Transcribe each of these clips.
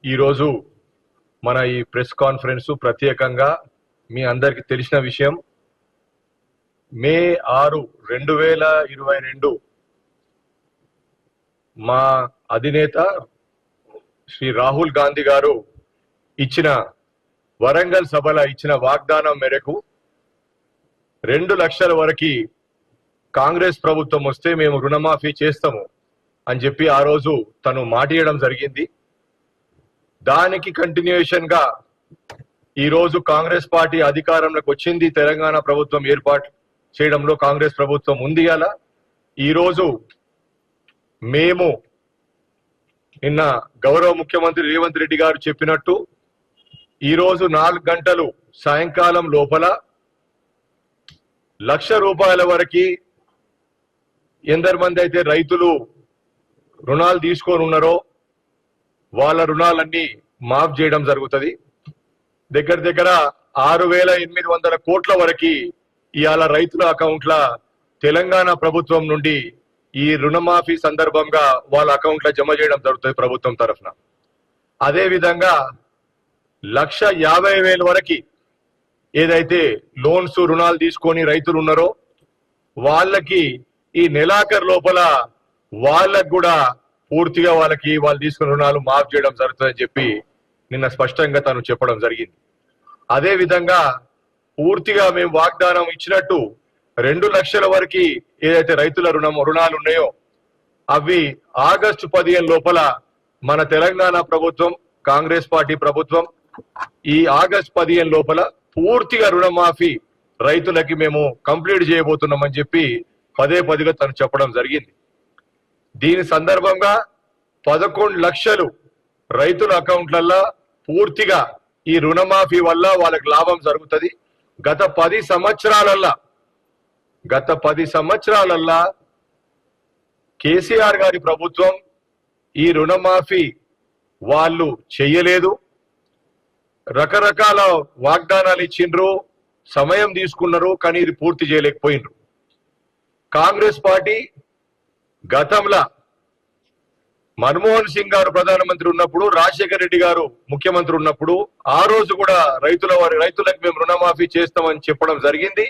ఈరోజు మన ఈ ప్రెస్ కాన్ఫరెన్స్ ప్రత్యేకంగా మీ అందరికి తెలిసిన విషయం. మే 6, 2022 మా అధినేత శ్రీ రాహుల్ గాంధీ గారు ఇచ్చిన వరంగల్ సభలో ఇచ్చిన వాగ్దానం మేరకు 2 లక్షల వరకు కాంగ్రెస్ ప్రభుత్వం వస్తే మేము రుణమాఫీ చేస్తాము అని చెప్పి ఆ రోజు తను మాట ఇవ్వడం జరిగింది. దానికి కంటిన్యూయేషన్ గా ఈ రోజు కాంగ్రెస్ పార్టీ అధికారంలోకి వచ్చింది. తెలంగాణ ప్రభుత్వం ఏర్పాటు చేయడంలో కాంగ్రెస్ ప్రభుత్వం ఉంది. అలా ఈ రోజు మేము నిన్న గౌరవ ముఖ్యమంత్రి రేవంత్ రెడ్డి గారు చెప్పినట్టు ఈ రోజు 4 గంటలు సాయంకాలం లోపల 1 లక్ష రూపాయల వరకు ఎందరు మంది అయితే రైతులు రుణాలు తీసుకొని ఉన్నారో వాళ్ళ రుణాలన్నీ మాఫ్ చేయడం జరుగుతుంది. దగ్గర 6,800 కోట్ల వరకు ఇవాళ రైతుల అకౌంట్ల తెలంగాణ ప్రభుత్వం నుండి ఈ రుణమాఫీ సందర్భంగా వాళ్ళ అకౌంట్ల జమ చేయడం జరుగుతుంది ప్రభుత్వం తరఫున. అదే విధంగా 1,50,000 వరకు ఏదైతే లోన్స్ రుణాలు తీసుకొని రైతులు ఉన్నారో వాళ్ళకి ఈ నెలాఖరు లోపల వాళ్ళకు కూడా పూర్తిగా వాళ్ళు తీసుకున్న రుణాలు మాఫ్ చేయడం జరుగుతుందని చెప్పి నిన్న స్పష్టంగా తను చెప్పడం జరిగింది. అదే విధంగా పూర్తిగా మేము వాగ్దానం ఇచ్చినట్టు 2 లక్షల వరకు ఏదైతే రైతుల రుణాలు ఉన్నాయో అవి ఆగస్టు 15 లోపల మన తెలంగాణ ప్రభుత్వం కాంగ్రెస్ పార్టీ ప్రభుత్వం ఈ ఆగస్టు 15 లోపల పూర్తిగా రుణమాఫీ రైతులకి మేము కంప్లీట్ చేయబోతున్నామని చెప్పి పదే తను చెప్పడం జరిగింది. దీని సందర్భంగా 11 లక్షలు రైతుల అకౌంట్లల్లో పూర్తిగా ఈ రుణమాఫీ వల్ల వాళ్ళకి లాభం జరుగుతుంది. గత 10 సంవత్సరాలల్లా కేసీఆర్ గారి ప్రభుత్వం ఈ రుణమాఫీ వాళ్ళు చెయ్యలేదు. రకరకాల వాగ్దానాలు ఇచ్చిండ్రు, సమయం తీసుకున్నారు, కానీ ఇది పూర్తి చేయలేకపోయినరు. కాంగ్రెస్ పార్టీ గతంలో మన్మోహన్ సింగ్ గారు ప్రధానమంత్రి ఉన్నప్పుడు, రాజశేఖర రెడ్డి గారు ముఖ్యమంత్రి ఉన్నప్పుడు ఆ రోజు కూడా రైతులకు మేము రుణమాఫీ చేస్తామని చెప్పడం జరిగింది.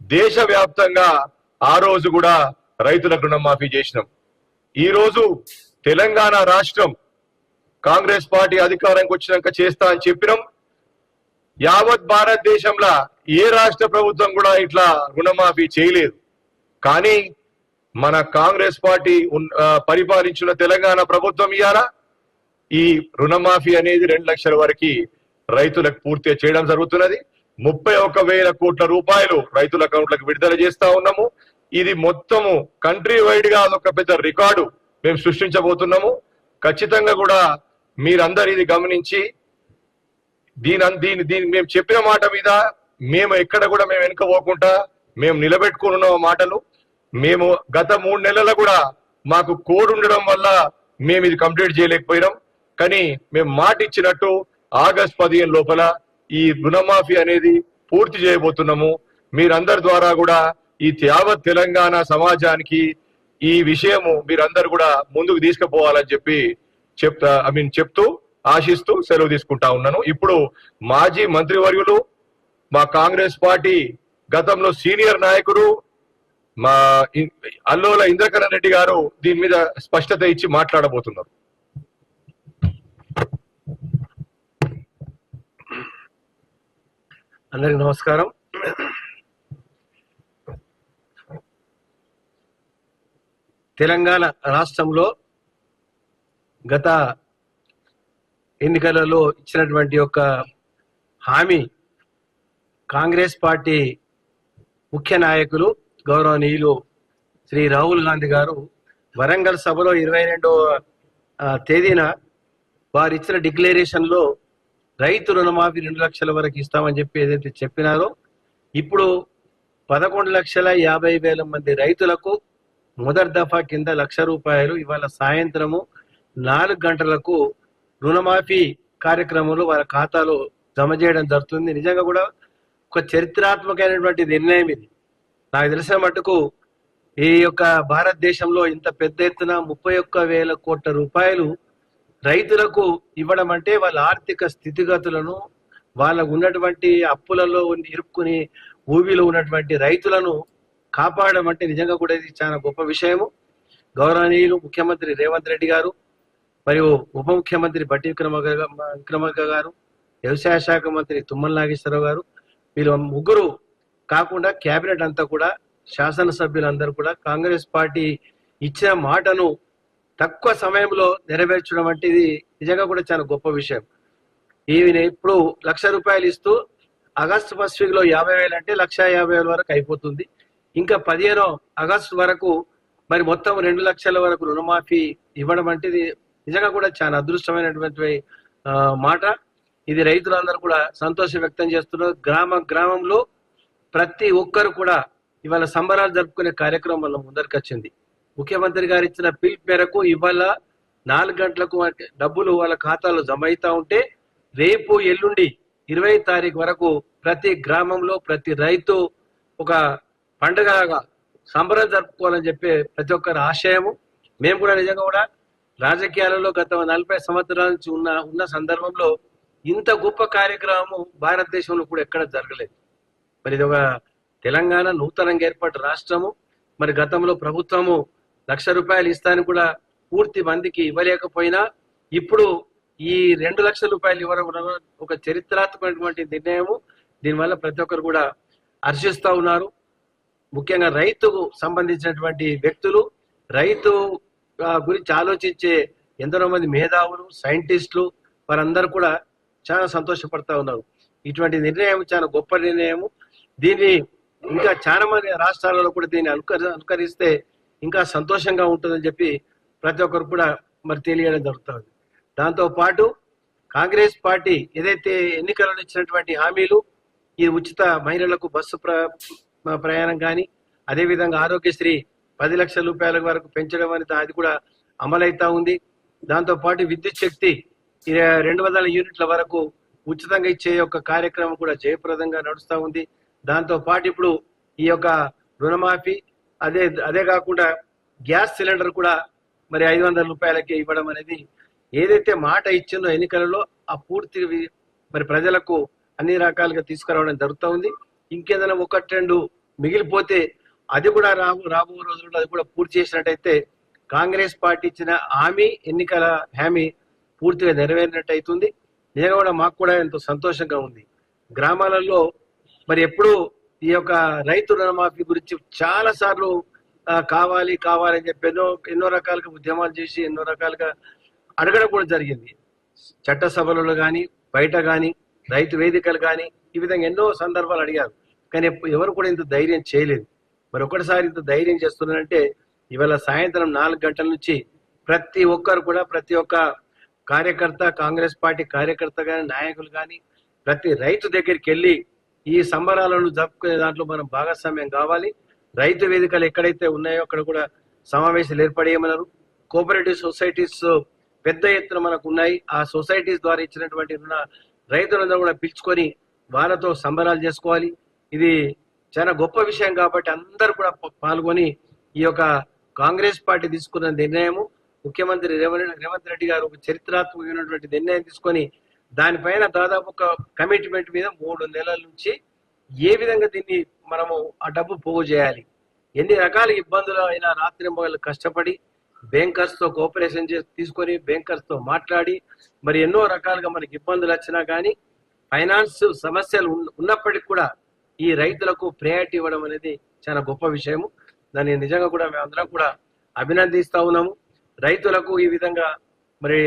దేశవ్యాప్తంగా ఆ రోజు కూడా రైతులకు రుణమాఫీ చేసినాం. ఈ రోజు తెలంగాణ రాష్ట్రం కాంగ్రెస్ పార్టీ అధికారానికి వచ్చినాక చేస్తా అని చెప్పినాం. యావత్ భారతదేశంలో ఏ రాష్ట్ర ప్రభుత్వం కూడా ఇట్లా రుణమాఫీ చేయలేదు. కానీ మన కాంగ్రెస్ పార్టీ పరిపాలించిన తెలంగాణ ప్రభుత్వం ఇవాళ ఈ రుణమాఫీ అనేది 2 లక్షల వరకు రైతులకు పూర్తిగా చేయడం జరుగుతున్నది. 31,000 కోట్ల రూపాయలు రైతుల అకౌంట్లకు విడుదల చేస్తా ఉన్నాము. ఇది మొత్తము కంట్రీ వైడ్ గా అదొక పెద్ద రికార్డు మేము సృష్టించబోతున్నాము. ఖచ్చితంగా కూడా మీరందరూ ఇది గమనించి దీని మేము చెప్పిన మాట మీద మేము ఎక్కడ కూడా మేము వెనుకపోకుండా మేము నిలబెట్టుకున్న మాటలు. మేము గత 3 నెలలు కూడా మాకు కోడ్ ఉండడం వల్ల మేము ఇది కంప్లీట్ చేయలేకపోయినాం. కానీ మేము మాట ఇచ్చినట్టు ఆగస్టు 15 లోపల ఈ రుణమాఫీ అనేది పూర్తి చేయబోతున్నాము. మీరందరి ద్వారా కూడా ఈ యావత్ తెలంగాణ సమాజానికి ఈ విషయము మీరందరూ కూడా ముందుకు తీసుకుపోవాలని చెప్పి చెప్తూ ఆశిస్తూ సెలవు తీసుకుంటా ఉన్నాను. ఇప్పుడు మాజీ మంత్రివర్యులు మా కాంగ్రెస్ పార్టీ గతంలో సీనియర్ నాయకుడు మా అల్లోల ఇంద్రకరణ్ రెడ్డి గారు దీని మీద స్పష్టత ఇచ్చి మాట్లాడబోతున్నారు. అందరికి నమస్కారం. తెలంగాణ రాష్ట్రంలో గత ఎన్నికలలో ఇచ్చినటువంటి ఒక హామీ కాంగ్రెస్ పార్టీ ముఖ్య నాయకులు గౌరవనీయులు శ్రీ రాహుల్ గాంధీ గారు వరంగల్ సభలో 22వ తేదీన వారు ఇచ్చిన డిక్లరేషన్ లో రైతు రుణమాఫీ 2 లక్షల వరకు ఇస్తామని చెప్పి ఏదైతే చెప్పినారో ఇప్పుడు 11,50,000 మంది రైతులకు మొదటి దఫా కింద 1 లక్ష రూపాయలు ఇవాళ సాయంత్రము 4 గంటలకు రుణమాఫీ కార్యక్రమంలో వారి ఖాతాలో జమ చేయడం జరుగుతుంది. నిజంగా కూడా ఒక చరిత్రాత్మకమైనటువంటి నిర్ణయం ఇది. నాకు తెలిసిన మటుకు ఈ యొక్క భారతదేశంలో ఇంత పెద్ద ఎత్తున 31,000 కోట్ల రూపాయలు రైతులకు ఇవ్వడం అంటే వాళ్ళ ఆర్థిక స్థితిగతులను, వాళ్ళకు ఉన్నటువంటి అప్పులలో ఇరుక్కుని ఊబిలో ఉన్నటువంటి రైతులను కాపాడడం అంటే నిజంగా కూడా ఇది చాలా గొప్ప విషయము. గౌరవనీయులు ముఖ్యమంత్రి రేవంత్ రెడ్డి గారు మరియు ఉప ముఖ్యమంత్రి బట్టి విక్రమార్క గారు, వ్యవసాయ శాఖ మంత్రి తుమ్మల నాగేశ్వరరావు గారు, వీళ్ళు ముగ్గురు కాకుండా కేబినెట్ అంతా కూడా, శాసనసభ్యులందరూ కూడా కాంగ్రెస్ పార్టీ ఇచ్చిన మాటను తక్కువ సమయంలో నెరవేర్చడం అంటే ఇది నిజంగా కూడా చాలా గొప్ప విషయం. ఈయన ఇప్పుడు ₹1,00,000 ఇస్తూ ఆగస్టు ఫస్ట్ వీక్ లో 50,000 అంటే 1,50,000 వరకు అయిపోతుంది. ఇంకా 15 ఆగస్టు వరకు మరి మొత్తం 2 లక్షల వరకు రుణమాఫీ ఇవ్వడం అంటే ఇది నిజంగా కూడా చాలా అదృష్టమైనటువంటి మాట. ఇది రైతులందరూ కూడా సంతోషం వ్యక్తం చేస్తున్నారు. గ్రామంలో ప్రతి ఒక్కరు కూడా ఇవాళ సంబరాలు జరుపుకునే కార్యక్రమం వల్ల ముందరికి వచ్చింది. ముఖ్యమంత్రి గారు ఇచ్చిన పిలుపు మేరకు ఇవాళ 4 గంటలకు డబ్బులు వాళ్ళ ఖాతాలో జమ అవుతా ఉంటే రేపు ఎల్లుండి 20 తారీఖు వరకు ప్రతి గ్రామంలో ప్రతి రైతు ఒక పండుగగా సంబరం జరుపుకోవాలని చెప్పి ప్రతి ఒక్కరి ఆశయము. మేము కూడా నిజంగా కూడా రాజకీయాలలో గత 40 సంవత్సరాల నుంచి ఉన్న సందర్భంలో ఇంత గొప్ప కార్యక్రమము భారతదేశంలో కూడా ఎక్కడ జరగలేదు. మరి ఇది ఒక తెలంగాణ నూతనంగా ఏర్పడ్డ రాష్ట్రము. మరి గతంలో ప్రభుత్వము ₹1,00,000 ఇస్తాను కూడా పూర్తి మందికి ఇవ్వలేకపోయినా ఇప్పుడు ఈ ₹2 లక్షల ఇవ్వడం ఒక చరిత్రాత్మకమైనటువంటి నిర్ణయము. దీనివల్ల ప్రతి ఒక్కరు కూడా హర్షిస్తా ఉన్నారు. ముఖ్యంగా రైతుకు సంబంధించినటువంటి వ్యక్తులు, రైతు గురించి ఆలోచించే ఎందరో మంది మేధావులు, సైంటిస్టులు వారందరూ కూడా చాలా సంతోషపడతా ఉన్నారు. ఇటువంటి నిర్ణయం చాలా గొప్ప నిర్ణయము. దీన్ని ఇంకా చాలా మంది రాష్ట్రాలలో కూడా దీన్ని అనుకరిస్తే ఇంకా సంతోషంగా ఉంటుందని చెప్పి ప్రతి ఒక్కరు కూడా మరి తెలియడం జరుగుతుంది. దాంతో పాటు కాంగ్రెస్ పార్టీ ఏదైతే ఎన్నికలలో ఇచ్చినటువంటి హామీలు, ఈ ఉచిత మహిళలకు బస్సు ప్రయాణం కానీ, అదేవిధంగా ఆరోగ్యశ్రీ ₹10 లక్షల వరకు పెంచడం అనేది అది కూడా అమలైతా ఉంది. దాంతో పాటు విద్యుత్ శక్తి 200 యూనిట్ల వరకు ఉచితంగా ఇచ్చే యొక్క కార్యక్రమం కూడా జయప్రదంగా నడుస్తూ ఉంది. దాంతో పాటు ఇప్పుడు ఈ యొక్క రుణమాఫీ, అదే కాకుండా గ్యాస్ సిలిండర్ కూడా మరి ₹500 ఇవ్వడం అనేది ఏదైతే మాట ఇచ్చిందో ఎన్నికలలో ఆ పూర్తి మరి ప్రజలకు అన్ని రకాలుగా తీసుకురావడం జరుగుతూ ఉంది. ఇంకేదైనా 1-2 మిగిలిపోతే అది కూడా రాబో రోజుల్లో అది కూడా పూర్తి చేసినట్టయితే కాంగ్రెస్ పార్టీ ఇచ్చిన ఎన్నికల హామీ పూర్తిగా నెరవేరినట్టు అవుతుంది. నిజంగా కూడా మాకు కూడా ఎంతో సంతోషంగా ఉంది. గ్రామాలలో మరి ఎప్పుడు ఈ యొక్క రైతు రుణమాఫీ గురించి చాలా సార్లు కావాలని చెప్పి ఎన్నో రకాలుగా ఉద్యమాలు చేసి ఎన్నో రకాలుగా అడగడం కూడా జరిగింది. చట్టసభలలో కానీ, బయట కానీ, రైతు వేదికలు కానీ, ఈ విధంగా ఎన్నో సందర్భాలు అడిగారు. కానీ ఎవరు కూడా ఇంత ధైర్యం చేయలేదు. మరి ఒకటిసారి ఇంత ధైర్యం చేస్తున్నారంటే ఇవాళ సాయంత్రం 4 గంటల నుంచి ప్రతి ఒక్కరు కూడా, ప్రతి ఒక్క కార్యకర్త, కాంగ్రెస్ పార్టీ కార్యకర్త కానీ, నాయకులు కానీ ప్రతి రైతు దగ్గరికి వెళ్ళి ఈ సంబరాలను జరుపుకునే దాంట్లో మనం భాగస్వామ్యం కావాలి. రైతు వేదికలు ఎక్కడైతే ఉన్నాయో అక్కడ కూడా సమావేశాలు ఏర్పడేయమన్నారు. కోఆపరేటివ్ సొసైటీస్ పెద్ద ఎత్తున మనకు ఉన్నాయి. ఆ సొసైటీస్ ద్వారా ఇచ్చినటువంటి రైతులందరూ కూడా పిలుచుకొని వాళ్ళతో సంబరాలు చేసుకోవాలి. ఇది చాలా గొప్ప విషయం కాబట్టి అందరూ కూడా పాల్గొని ఈ యొక్క కాంగ్రెస్ పార్టీ తీసుకున్న నిర్ణయము, ముఖ్యమంత్రి రేవంత్ రెడ్డి గారు ఒక చరిత్రాత్మకమైనటువంటి నిర్ణయం తీసుకొని దానిపైన దాదాపు ఒక కమిట్మెంట్ మీద 3 నెలల నుంచి ఏ విధంగా దీన్ని మనము ఆ డబ్బు పోగు చేయాలి, ఎన్ని రకాల ఇబ్బందులు అయినా రాత్రింబగళ్ళు కష్టపడి బ్యాంకర్స్ తో కోఆపరేషన్ తీసుకొని బ్యాంకర్స్ తో మాట్లాడి మరి ఎన్నో రకాలుగా మనకి ఇబ్బందులు వచ్చినా కానీ ఫైనాన్స్ సమస్యలు ఉన్నప్పటికీ కూడా ఈ రైతులకు ప్రయారిటీ ఇవ్వడం అనేది చాలా గొప్ప విషయము. దాన్ని నిజంగా కూడా మేమందరం కూడా అభినందిస్తా ఉన్నాము. రైతులకు ఈ విధంగా మరి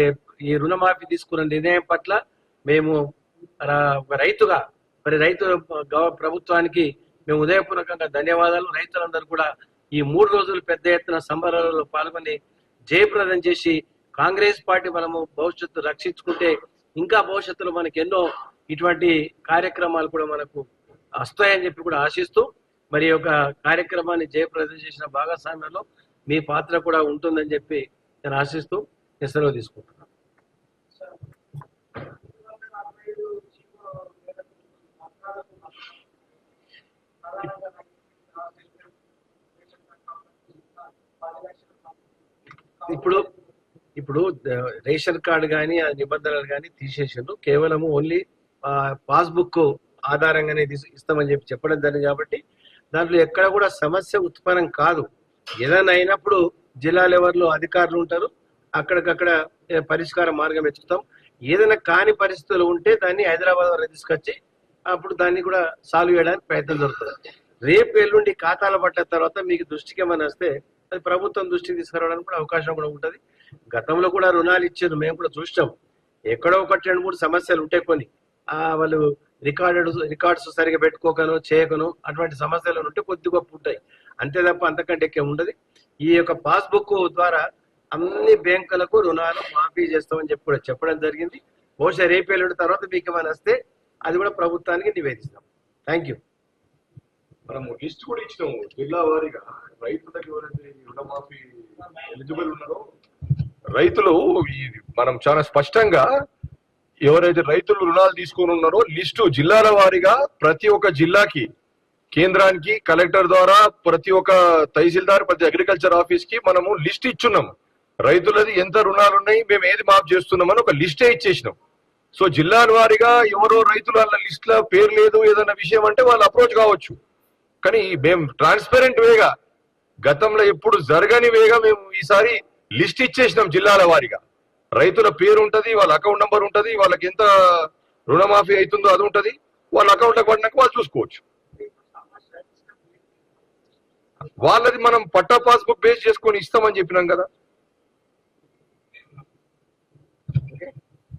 ఈ రుణమాఫీ తీసుకున్న నిర్ణయం పట్ల మేము రైతుగా మరి రైతు ప్రభుత్వానికి మేము ఉదయపూర్వకంగా ధన్యవాదాలు. రైతులందరూ కూడా ఈ 3 రోజులు పెద్ద ఎత్తున సంబరాలలో పాల్గొని జయప్రదం చేసి కాంగ్రెస్ పార్టీ మనము భవిష్యత్తు రక్షించుకుంటే ఇంకా భవిష్యత్తులో మనకి ఎన్నో ఇటువంటి కార్యక్రమాలు కూడా మనకు వస్తాయని చెప్పి కూడా ఆశిస్తూ మరి ఒక కార్యక్రమాన్ని జయప్రదం చేసిన భాగస్వామ్యంలో మీ పాత్ర కూడా ఉంటుందని చెప్పి నేను ఆశిస్తూ సెలవు తీసుకుంటున్నాను. ఇప్పుడు రేషన్ కార్డు కానీ ఆ నిబంధనలు కానీ తీసేసిండ్రు. కేవలం ఓన్లీ పాస్బుక్ ఆధారంగానే ఇస్తామని చెప్పడం జరిగింది. కాబట్టి దాంట్లో ఎక్కడ కూడా సమస్య ఉత్పన్నం కాదు. ఏదైనా అయినప్పుడు జిల్లా లెవెల్లో అధికారులు ఉంటారు, అక్కడికక్కడ పరిష్కార మార్గం ఎత్తుతాం. ఏదైనా కాని పరిస్థితులు ఉంటే దాన్ని హైదరాబాద్ వరకు తీసుకొచ్చి అప్పుడు దాన్ని కూడా సాల్వ్ చేయడానికి ప్రయత్నం జరుగుతుంది. రేపు ఎల్లుండి ఖాతాలు పట్టిన తర్వాత మీకు దృష్టికి ఏమైనా వస్తే అది ప్రభుత్వం దృష్టికి తీసుకురావడానికి కూడా అవకాశం కూడా ఉంటుంది. గతంలో కూడా రుణాలు ఇచ్చారు, మేము కూడా చూసినాం. ఎక్కడో ఒకటి 2-3 సమస్యలు ఉంటాయి కొన్ని. వాళ్ళు రికార్డ్స్ సరిగా పెట్టుకోకను చేయకను అటువంటి సమస్యలు ఉంటే కొద్ది గొప్ప ఉంటాయి, అంతే తప్ప అంతకంటే ఎక్కువ ఉండదు. ఈ యొక్క పాస్బుక్ ద్వారా అన్ని బ్యాంకులకు రుణాలు మాఫీ చేస్తామని కూడా చెప్పడం జరిగింది. బహుశా రేపు ఎల్లుండి తర్వాత మీకు ఏమైనా వస్తే అది కూడా ప్రభుత్వానికి నివేదిస్తాం. Thank you. మనము లిస్ట్ కూడా ఇచ్చినాము జిల్లా వారీగా రైతులకు ఎవరైతే రుణమాఫీ ఎలిజిబుల్ ఉన్నారో రైతులు మనం చాలా స్పష్టంగా ఎవరైతే రైతులు రుణాలు తీసుకొని ఉన్నారో లిస్టు జిల్లాల వారీగా ప్రతి ఒక్క జిల్లాకి కేంద్రానికి కలెక్టర్ ద్వారా ప్రతి ఒక్క తహసీల్దార్ ప్రతి అగ్రికల్చర్ ఆఫీస్ కి మనము లిస్ట్ ఇచ్చున్నాం. రైతులది ఎంత రుణాలు ఉన్నాయి, మేము ఏది మాఫ్ చేస్తున్నామని ఒక లిస్టే ఇచ్చేసినాం. సో జిల్లాల వారీగా ఎవరో రైతులు వాళ్ళ లిస్ట్ లో పేరు లేదు ఏదైనా విషయం అంటే వాళ్ళు అప్రోచ్ కావచ్చు. కానీ మేము ట్రాన్స్పరెంట్ వేగా గతంలో ఎప్పుడు జరగని వేగా మేము ఈసారి లిస్ట్ ఇచ్చేసినాం. జిల్లాల వారీగా రైతుల పేరు ఉంటది, వాళ్ళ అకౌంట్ నంబర్ ఉంటది, వాళ్ళకి ఎంత రుణమాఫీ అవుతుందో అది ఉంటది, వాళ్ళ అకౌంట్ లో పడినాక వాళ్ళు చూసుకోవచ్చు. వాళ్ళది మనం పట్టా పాస్బుక్ బేస్ చేసుకొని ఇస్తామని చెప్పినాం కదా.